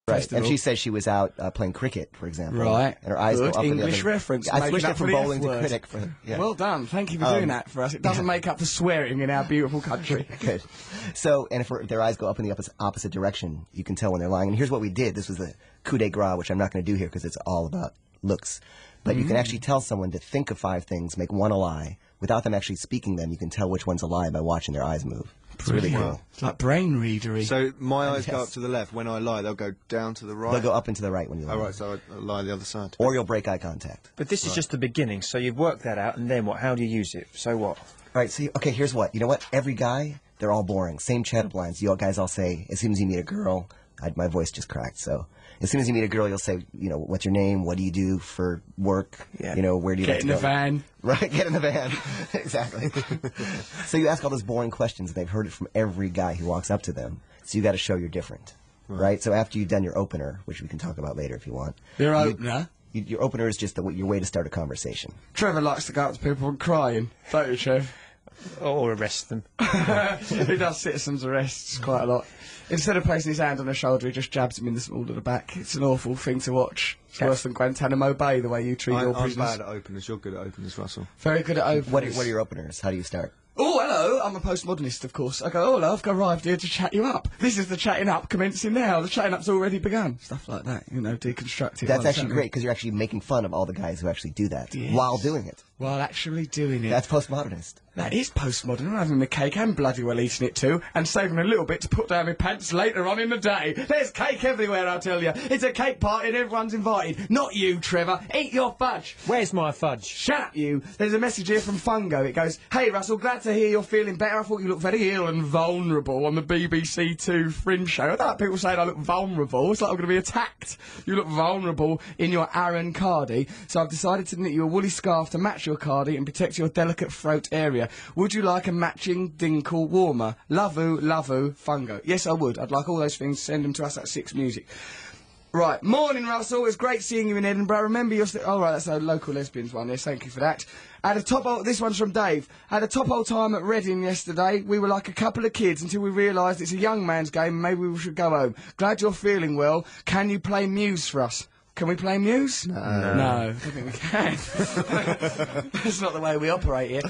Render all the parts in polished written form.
Right, and she says she was out playing cricket, for example. Right. And her eyes go up English reference. I switched it from bowling to critic. Well done. Thank you for doing that for us. It doesn't make up for swearing in our beautiful country. Good. So, and if their eyes go up in the opposite direction, you can tell when they're lying. And here's what we did. This was the coup de grace, which I'm not going to do here because it's all about looks. But you can actually tell someone to think of 5 things, make one a lie. Without them actually speaking them, you can tell which one's a lie by watching their eyes move. It's really cool. It's like brain readery. So my eyes go up to the left. When I lie, they'll go down to the right? They'll go up and to the right when you lie. Oh, right, so I lie the other side. Or you'll break eye contact. But this is just the beginning, so you've worked that out, and then what? How do you use it? So what? All right, so, okay, here's what. You know what? Every guy, they're all boring. Same chat lines. You guys all say, as soon as you meet a girl, my voice just cracked, so... As soon as you meet a girl, you'll say, you know, what's your name? What do you do for work? Yeah. You know, where do you get in the van? Right, get in the van. Exactly. So you ask all those boring questions. They've heard it from every guy who walks up to them. So you got to show you're different, right? So after you've done your opener, which we can talk about later if you want. Your opener? Your opener is just your way to start a conversation. Trevor likes to go up to people and crying, don't you, Trev? Or arrest them. He does citizens' arrests quite a lot. Instead of placing his hand on her shoulder, he just jabs him in the small of the back. It's an awful thing to watch. It's worse than Guantanamo Bay, the way you treat your prisoners. I'm bad at openers. You're good at openers, Russell. Very good at openers. What are your openers? How do you start? Oh, hello, I'm a postmodernist, of course. I go, oh, hello, I've arrived here to chat you up. This is the chatting up commencing now. The chatting up's already begun. Stuff like that, you know, deconstruct it. That's actually great, because you're actually making fun of all the guys who actually do that while doing it. While actually doing it. That's postmodernist. That is postmodern. I'm having the cake and bloody well eating it too, and saving a little bit to put down my pants later on in the day. There's cake everywhere, I tell you. It's a cake party and everyone's invited. Not you, Trevor. Eat your fudge. Where's my fudge? Shut up, you. There's a message here from Fungo. It goes, hey, Russell, glad to hear you're feeling better. I thought you looked very ill and vulnerable on the BBC Two Fringe show. I don't like people saying I look vulnerable. It's like I'm going to be attacked. You look vulnerable in your Aaron Cardi, so I've decided to knit you a woolly scarf to match your Cardi and protect your delicate throat area. Would you like a matching dinkle warmer? Love-oo, Fungo. Yes, I would. I'd like all those things. Send them to us at 6 Music. Right. Morning, Russell. It's great seeing you in Edinburgh. Remember your... Oh, right, that's a local lesbians one. Yes, thank you for that. Had a this one's from Dave. Had a top old time at Reading yesterday. We were like a couple of kids until we realised it's a young man's game and maybe we should go home. Glad you're feeling well. Can you play Muse for us? Can we play Muse? No, I don't think we can. That's not the way we operate here.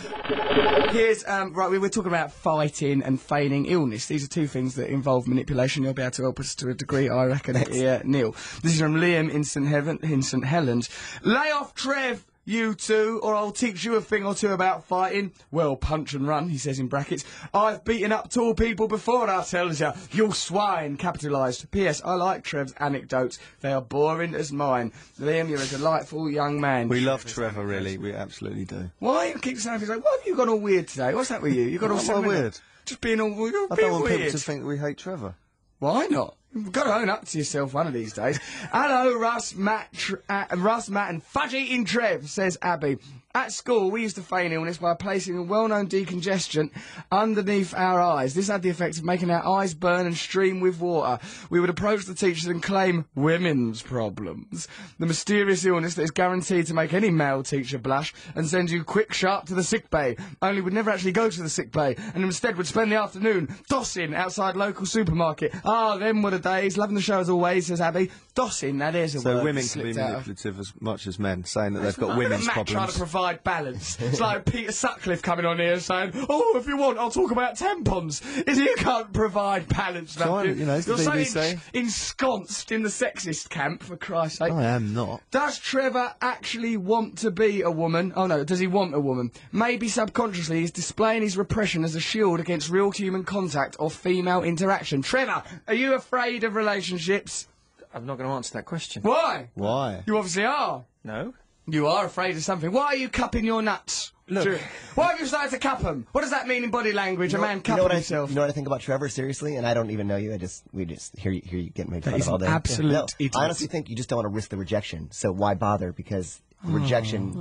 Here's, right, we were talking about fighting and feigning illness. These are 2 things that involve manipulation. You'll be able to help us to a degree, I reckon. Yeah, Neil. This is from Liam in St Helens. Lay off, Trev! You two, or I'll teach you a thing or two about fighting. Well, punch and run, he says in brackets. I've beaten up tall people before, I tells ya. You swine, capitalised. P.S. I like Trev's anecdotes. They are boring as mine. Liam, you're a delightful young man. We love Trevor, really. We absolutely do. Why you keep saying things like, why have you gone all weird today? What's that with you? You got all so weird. Just being all you're I being don't want weird. people to think that we hate Trevor. Why not? You've got to own up to yourself one of these days. Hello, Russ, Matt, and fudge-eating Trev, says Abby. At school, we used to feign illness by placing a well-known decongestant underneath our eyes. This had the effect of making our eyes burn and stream with water. We would approach the teachers and claim women's problems, the mysterious illness that is guaranteed to make any male teacher blush and send you quick sharp to the sick bay. Only we'd never actually go to the sick bay, and instead would spend the afternoon dossing outside local supermarket. Ah, them were the days. Loving the show as always, says Abby. Dossing, that is a word. So women can be manipulative as much as men, saying that they've got women's problems. Trying to provide balance. It's like Peter Sutcliffe coming on here saying, oh, if you want, I'll talk about tampons. You can't provide balance, so you know, you're so ensconced in the sexist camp, for Christ's sake. I am not. Does Trevor actually want to be a woman? Oh, no, does he want a woman? Maybe subconsciously he's displaying his repression as a shield against real human contact or female interaction. Trevor, are you afraid of relationships? I'm not going to answer that question. Why? Why? You obviously are. No. You are afraid of something. Why are you cupping your nuts? Look. Why have you started to cup them? What does that mean in body language? A man cupping himself. You know what I think about Trevor, seriously? And I don't even know you. We just hear you getting made fun of all day. Absolute idiot. I honestly think you just don't want to risk the rejection. So why bother? Because rejection,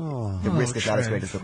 the risk is not as great as the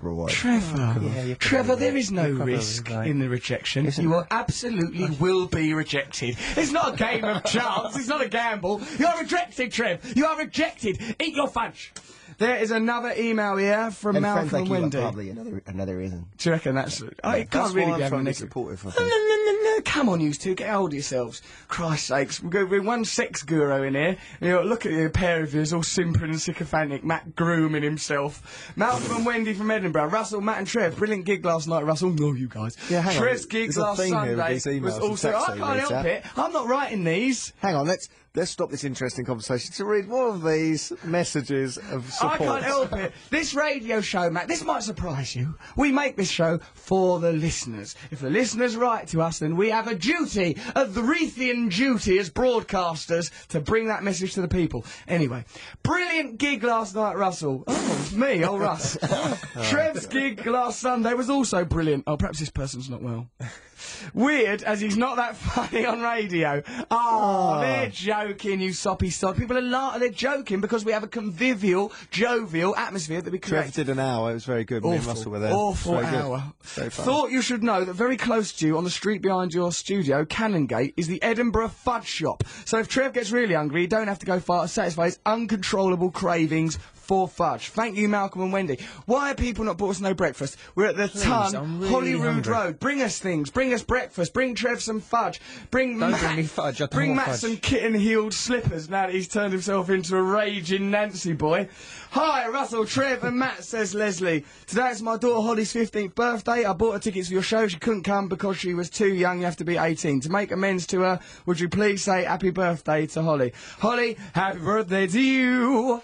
reward. Trevor, Trevor, there is no risk in the rejection. You absolutely will be rejected. It's not a game of chance. It's not a gamble. You are rejected, Trev. You are rejected. Eat your fudge. There is another email here from And Malcolm friends like and you are Wendy. probably another reason. Do you reckon that's... it That's can't really why be I'm having trying a to be negative... supportive. I No, think. no, come on, you two, get hold of yourselves. Christ's sakes, we're one sex guru in here. You know, look at you, a pair of yous, all simpering and sycophantic, Matt grooming himself. Malcolm and Wendy from Edinburgh, Russell, Matt and Trev, brilliant gig last night, Russell. No, you guys. Yeah, hang on. Trev's gig There's a last theme here with Sunday these emails was and also... texts I that can't you help read, it. I'm not writing these. Hang on, let's stop this interesting conversation to read one of these messages of support. I can't help it. This radio show, Matt, this might surprise you. We make this show for the listeners. If the listeners write to us, then we have a duty, a Threathian duty as broadcasters, to bring that message to the people. Anyway, brilliant gig last night, Russell. Oh, me, old Russ. Trev's gig last Sunday was also brilliant. Oh, perhaps this person's not well. Weird, as he's not that funny on radio. Oh, they're joking, you soppy sod. People are they're joking because we have a convivial, jovial atmosphere that we create. Trev did an hour. It was very good. Me and Russell were there. Awful Very good. hour. Very fun. Thought you should know that very close to you, on the street behind your studio, Canongate, is the Edinburgh Fudge Shop. So if Trev gets really hungry, you don't have to go far to satisfy his uncontrollable cravings for fudge. Thank you, Malcolm and Wendy. Why are people not brought us no breakfast? We're at the Ton, I'm really Holyrood hungry. Road. Bring us things. Bring us breakfast. Bring Trev some fudge. Bring Don't Matt, bring me fudge, I don't bring want Matt fudge. some kitten-heeled slippers now that he's turned himself into a raging Nancy boy. Hi, Russell, Trev and Matt, says Leslie. Today it's my daughter Holly's 15th birthday. I bought her tickets for your show. She couldn't come because she was too young. You have to be 18. To make amends to her, would you please say happy birthday to Holly? Holly, happy birthday to you.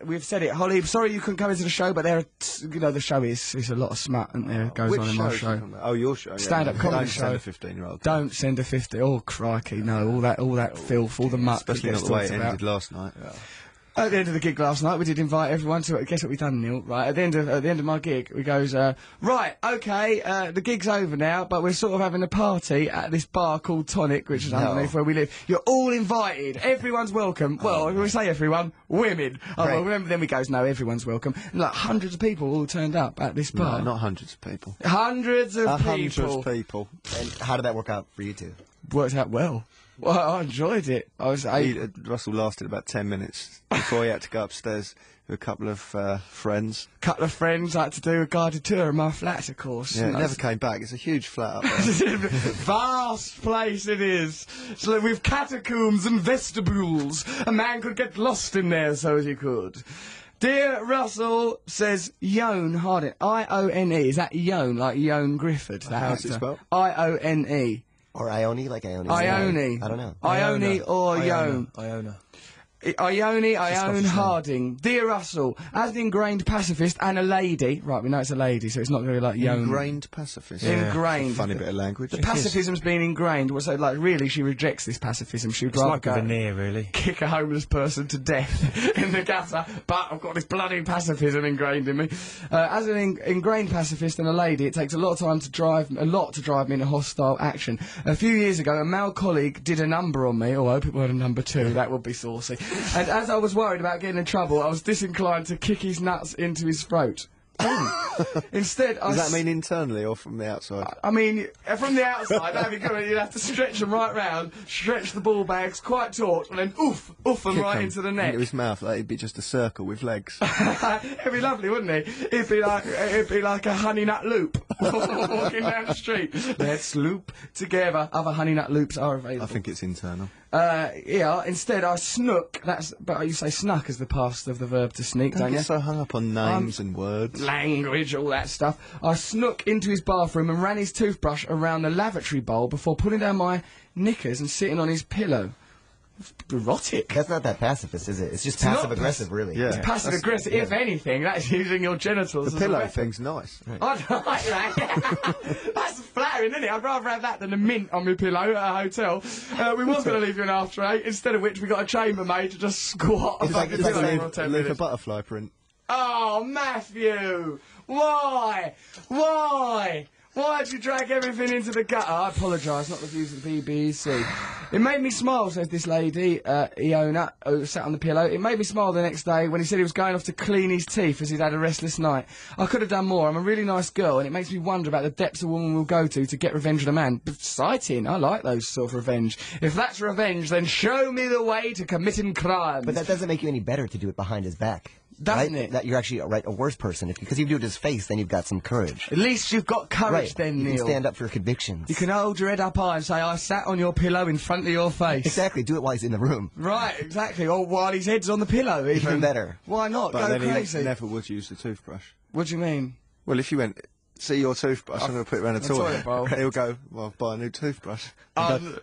We've said it, Holly. Sorry you couldn't come into the show, but the show is a lot of smut, isn't there? Goes Which on in my show? show. Oh, your show. Yeah. Stand-up comedy Don't send show. a 15-year-old. Don't send a 50. Oh crikey, no! All that filth, all the muck. that Especially gets not the way it talked about. ended last night. At the end of the gig last night, we did invite everyone to. Guess what we done, Neil? Right at the end of my gig, we goes, right, okay, the gig's over now, but we're sort of having a party at this bar called Tonic, which is underneath where we live. You're all invited. Everyone's welcome. Well, we say everyone, women. Oh, well, then we goes, no, everyone's welcome. And like hundreds of people all turned up at this bar. No, not hundreds of people. Hundreds of people. Hundreds of people. And how did that work out for you two? Worked out well. Well, I enjoyed it. Russell lasted about 10 minutes before he had to go upstairs with a couple of friends. Couple of friends like to do a guided tour of my flat, of course. Yeah, And it I never came back. It's a huge flat up there. Vast place it is. So with catacombs and vestibules. A man could get lost in there, so as he could. Dear Russell, says Ione Harding. I-O-N-E. Is that Ione, like Ione Griffith? How's it spelled? I-O-N-E. Or Ione, like Ione? Ione. I don't know. Ione or Ione. Iona. Ione Harding. Dear Russell, as an ingrained pacifist and a lady, right, we know it's a lady, so it's not going to be like Ione. Ingrained pacifist. Ingrained. Funny bit of language. The pacifism's been ingrained. So, like, really, she rejects this pacifism. She would It's rather like a go veneer, really. kick a homeless person to death in the gutter, but I've got this bloody pacifism ingrained in me. As an ingrained pacifist and a lady, it takes a lot to drive me into hostile action. A few years ago, a male colleague did a number on me. Oh, I hope it weren't a number 2. That would be saucy. And as I was worried about getting in trouble, I was disinclined to kick his nuts into his throat. Instead, Does that mean internally or from the outside? I mean, from the outside, that'd be good. You'd have to stretch them right round, stretch the ball bags quite taut, and then oof them Kick right 'em into the neck. Into his mouth. Like, it'd be just a circle with legs. It'd be lovely, wouldn't it? It'd be like a honey nut loop walking down the street. Let's loop together. Other honey nut loops are available. I think it's internal. Yeah. Instead, I snook. But you say snuck as the past of the verb to sneak, Don't don't you? get so hung up on names and words. Language, all that stuff. I snook into his bathroom and ran his toothbrush around the lavatory bowl before pulling down my knickers and sitting on his pillow. Erotic. That's not that pacifist, is it? It's just not passive-aggressive, really. Yeah. It's passive aggressive. If anything, that's using your genitals The as a pillow weapon. thing's nice. I'd like that. That's flattering, isn't it? I'd rather have that than a mint on my pillow at a hotel. We was going to leave you an after 8, instead of which we got a chambermaid to just squat on like- the it's like pillow leave- for 10 Leave a minutes. butterfly print. Oh, Matthew! Why? Why? Why'd you drag everything into the gutter? I apologise, not the views of the BBC. It made me smile, says this lady, Iona, who sat on the pillow. It made me smile the next day when he said he was going off to clean his teeth as he'd had a restless night. I could have done more. I'm a really nice girl, and it makes me wonder about the depths a woman will go to get revenge on a man. Exciting. I like those sort of revenge. If that's revenge, then show me the way to committing crime. But that doesn't make you any better to do it behind his back. Doesn't right? it? That you're actually a worse person because if you do it to his face, then you've got some courage. At least you've got courage Right. then, You Neil. can stand up for your convictions. You can hold your head up high and say, I sat on your pillow in front of your face. Exactly. Do it while he's in the room. Right, exactly. Or while his head's on the pillow, Even better. Why not? But Go then crazy. he never would use the toothbrush. What do you mean? Well, if you went, see your toothbrush, I'm going to put it around the toilet bowl. He'll go, well, buy a new toothbrush.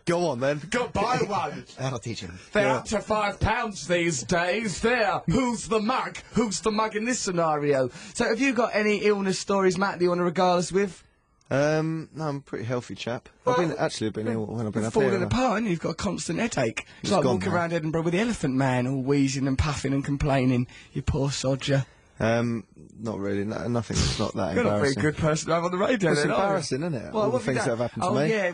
Go on then. Go buy one. That'll teach him. They're up to £5 these days. There. Who's the mug? Who's the mug in this scenario? So have you got any illness stories, Matt, that you want to regale us with? No, I'm a pretty healthy chap. I've been ill when I've been up Falling here. apart, and you've got a constant headache. It's It's like gone walking now. around Edinburgh with the Elephant Man, all wheezing and puffing and complaining. You poor sodger. Not really. Nothing. It's not that You're not a very embarrassing. good person to have on the radio. It's then, are you? embarrassing, isn't it? Well, All the what things that you have done? happened to me. Yeah,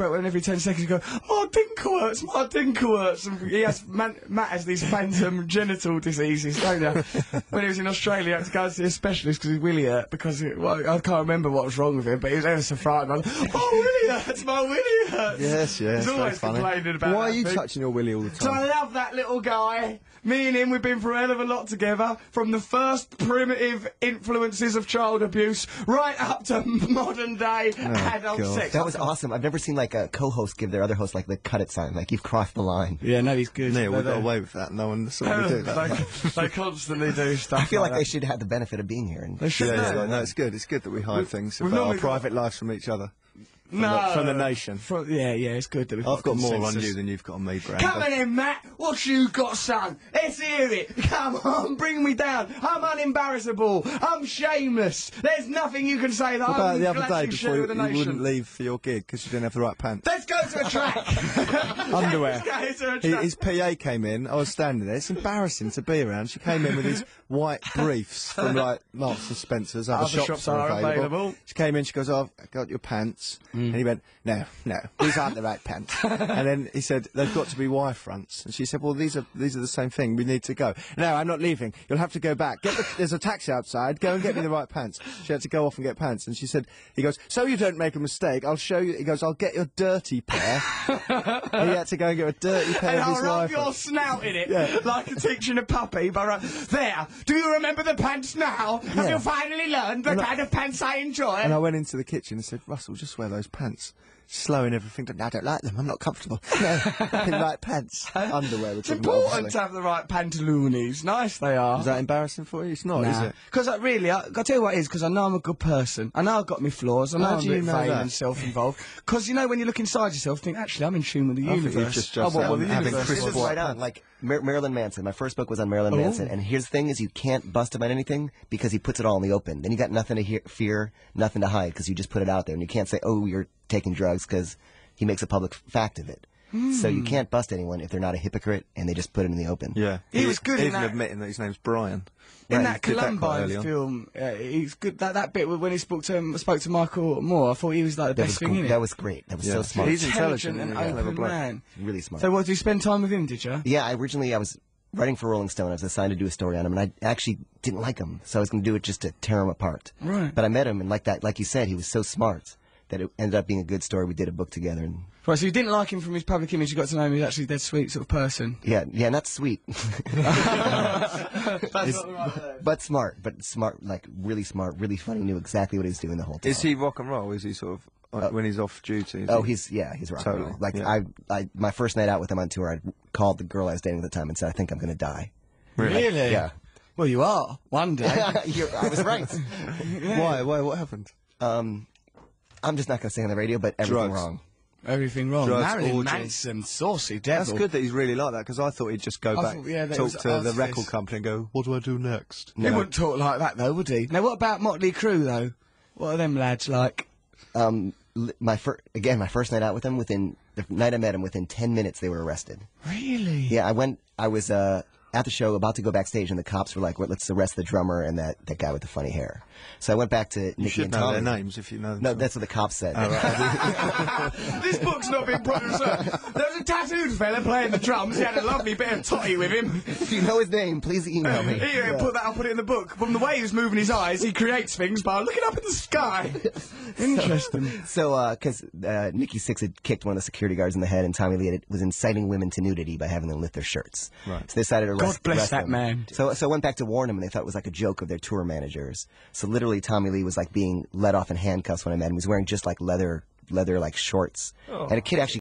when every 10 seconds you go, oh, dinkle hurts, my dinkle hurts. And he has, Matt has these phantom genital diseases, don't you? When he was in Australia, he had to go and see a specialist because his willy hurt, because I can't remember what was wrong with him, but he was ever so frightened. Like, oh, willy hurts, my willy hurts. Yes. He's very always funny. complaining about Why that are you thing. touching your willy all the So I time? love that little guy. Me and him, we've been through a hell of a lot together, from the first primitive influences of child abuse right up to modern day adult God. sex. That was awesome. I've never seen like a co-host give their other host like the cut it sign. Like you've crossed the line. Yeah, no, he's good. Neil, we got away with that. No one saw me do that. They constantly do stuff. I feel like that. they should have the benefit of being here. And They should Yeah, know. no, it's good. It's good that we hide things we've about our normally got- private lives from each other. No, from the nation. Yeah, it's good that we've I've got more on consensus. you than you've got on me, Brad. Come on in, Matt. What you got, son? Let's hear it. Come on, bring me down. I'm unembarrassable. I'm shameless. There's nothing you can say that What I about wouldn't the other day gladly before share you, with the you nation? wouldn't leave for your gig because you didn't have the right pants? Let's go to a track. Underwear. Let's go to a track. His PA came in. I was standing there. It's embarrassing to be around. She came in with these white briefs from like Marks and Spencer's. Other shops are available. She came in. She goes, "Oh, I've got your pants." And he went, "No, these aren't the right pants." And then he said, "They've got to be Y fronts." And she said, "Well, these are the same thing. We need to go." "No, I'm not leaving. You'll have to go back. There's a taxi outside. Go and get me the right pants." She had to go off and get pants. And she said, "He goes, so you don't make a mistake. I'll show you." He goes, "I'll get your dirty pair." And he had to go and get a dirty pair And of I'll his rub wife. your snout in it, like a teaching a puppy. But there, do you remember the pants now? Have you finally learned the kind of pants I enjoy? And I went into the kitchen and said, "Russell, just wear those pants." Slowing everything down. "I don't like them. I'm not comfortable." "No, in right pants." Underwear. It's important to have the right pantaloonies. Nice they are. Is that embarrassing for you? It's not, is it? Because really, I'll tell you what it is, because I know I'm a good person. I know I've got my flaws. I know How I'm do a you bit know vain that? and self-involved. Because, you know, when you look inside yourself, think, actually, I'm in tune with the I think universe. you've just I want said what the I'm having universe Chris This wants. is Watt. right on. Like Marilyn Manson. My first book was on Marilyn Manson, and here's the thing: is you can't bust him on anything because he puts it all in the open. Then you got nothing to fear, nothing to hide because you just put it out there, and you can't say, "Oh, you're taking drugs," because he makes a public fact of it. So you can't bust anyone if they're not a hypocrite and they just put it in the open. Yeah. He was good in even that- admitting that his name's Brian. In Right, that he did that quite early Columbine on. film, he's good. That bit when he spoke to Michael Moore, I thought he was like the That was best thing cool. in it. That was great. That was so Yeah. smart. He's intelligent and and a clever open bloke. man. really smart. So, what, did you spend time with him? Did you? Yeah, originally I was writing for Rolling Stone. I was assigned to do a story on him, and I actually didn't like him, so I was going to do it just to tear him apart. Right. But I met him, and like you said, he was so smart that it ended up being a good story. We did a book together, and Right. So you didn't like him from his public image. You got to know him. He's actually a dead sweet sort of person. yeah, not sweet, That's but smart, like really smart, really funny. Knew exactly what he was doing the whole time. Is he rock and roll? Is he sort of when he's off duty? Oh, he's rock and roll. Totally, Like yeah. I my first night out with him on tour, I called the girl I was dating at the time and said, "I think I'm going to die." Really? Yeah. Well, you are one day. I was right. Why? What happened? I'm just not going to say on the radio, but everything Drugs. wrong. Everything wrong. Drugs, Marilyn orgies. Manson, saucy devil. That's good that he's really like that because I thought he'd just go back, thought, yeah, that talk was to the artifice. record company and go, "What do I do next?" He wouldn't talk like that, though, would he? Now, what about Motley Crue, though? What are them lads like? My first night out with him, within the night I met him, within 10 minutes they were arrested. Really? Yeah, I was at the show about to go backstage, and the cops were like, "Well, let's arrest the drummer and that guy with the funny hair." So I went back to You Nicky should and know Tommy. their names if you know them. No, that's what the cops said. This book's not been put in, sir. There's a tattooed fella playing the drums. He had a lovely bit of totty with him. If you know his name, please email me. Here, I'll put it in the book. From the way he was moving his eyes, he creates things by looking up at the sky. Interesting. So, because Nikki Sixx had kicked one of the security guards in the head, and Tommy Lee was inciting women to nudity by having them lift their shirts. Right. So they decided to arrest God bless that him. man. So I went back to warn him, and they thought it was like a joke of their tour managers. So literally, Tommy Lee was like being let off in handcuffs when I met him. He was wearing just like leather like shorts, and a kid actually